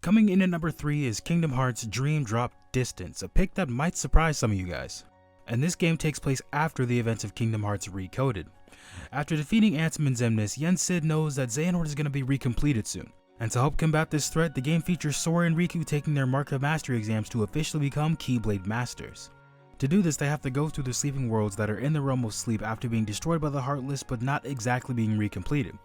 Coming in at number 3 is Kingdom Hearts Dream Drop Distance, a pick that might surprise some of you guys. And this game takes place after the events of Kingdom Hearts Recoded. After defeating Ansem and Xemnas, Yen Sid knows that Xehanort is going to be recompleted soon. And to help combat this threat, the game features Sora and Riku taking their Mark of Mastery exams to officially become Keyblade Masters. To do this, they have to go through the sleeping worlds that are in the realm of sleep after being destroyed by the Heartless but not exactly being recompleted.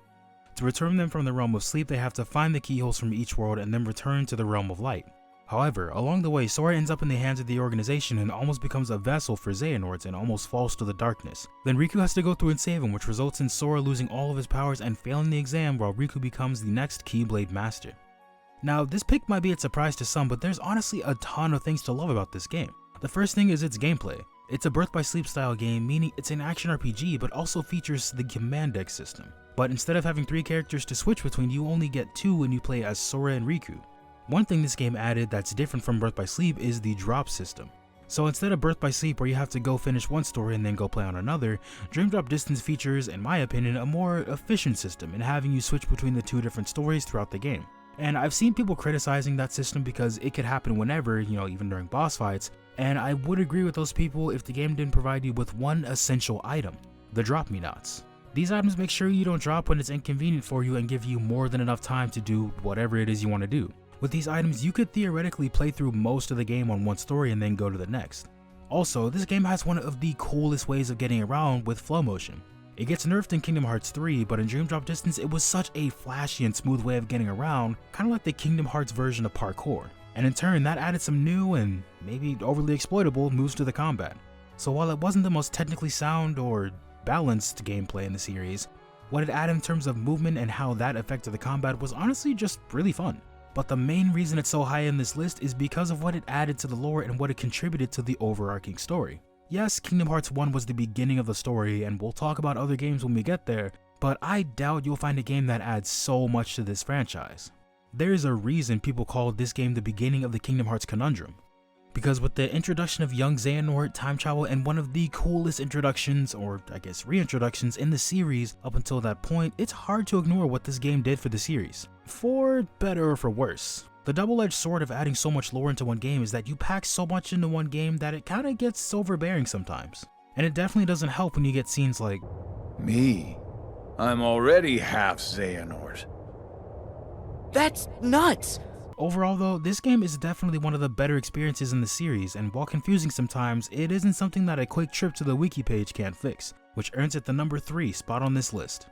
To return them from the realm of sleep, they have to find the keyholes from each world and then return to the realm of light. However, along the way, Sora ends up in the hands of the organization and almost becomes a vessel for Xehanort and almost falls to the darkness. Then Riku has to go through and save him, which results in Sora losing all of his powers and failing the exam while Riku becomes the next Keyblade Master. Now, this pick might be a surprise to some, but there's honestly a ton of things to love about this game. The first thing is its gameplay. It's a Birth by Sleep style game, meaning it's an action RPG, but also features the command deck system. But instead of having 3 characters to switch between, you only get 2 when you play as Sora and Riku. One thing this game added that's different from Birth by Sleep is the drop system. So instead of Birth by Sleep where you have to go finish one story and then go play on another, Dream Drop Distance features, in my opinion, a more efficient system in having you switch between the 2 different stories throughout the game. And I've seen people criticizing that system because it could happen whenever, even during boss fights, and I would agree with those people if the game didn't provide you with one essential item, the Drop Me Nots. These items make sure you don't drop when it's inconvenient for you and give you more than enough time to do whatever it is you want to do. With these items, you could theoretically play through most of the game on one story and then go to the next. Also, this game has one of the coolest ways of getting around with flow motion. It gets nerfed in Kingdom Hearts 3, but in Dream Drop Distance it was such a flashy and smooth way of getting around, kind of like the Kingdom Hearts version of parkour. And in turn, that added some new and maybe overly exploitable moves to the combat. So while it wasn't the most technically sound or balanced gameplay in the series, what it added in terms of movement and how that affected the combat was honestly just really fun. But the main reason it's so high in this list is because of what it added to the lore and what it contributed to the overarching story. Yes, Kingdom Hearts 1 was the beginning of the story, and we'll talk about other games when we get there, but I doubt you'll find a game that adds so much to this franchise. There's a reason people call this game the beginning of the Kingdom Hearts conundrum. Because with the introduction of young Xehanort, time travel, and one of the coolest introductions, or I guess reintroductions in the series up until that point, it's hard to ignore what this game did for the series. For better or for worse. The double-edged sword of adding so much lore into one game is that you pack so much into one game that it kinda gets overbearing sometimes. And it definitely doesn't help when you get scenes like, Me? I'm already half Xehanort. That's nuts! Overall though, this game is definitely one of the better experiences in the series, and while confusing sometimes, it isn't something that a quick trip to the wiki page can't fix, which earns it the number 3 spot on this list.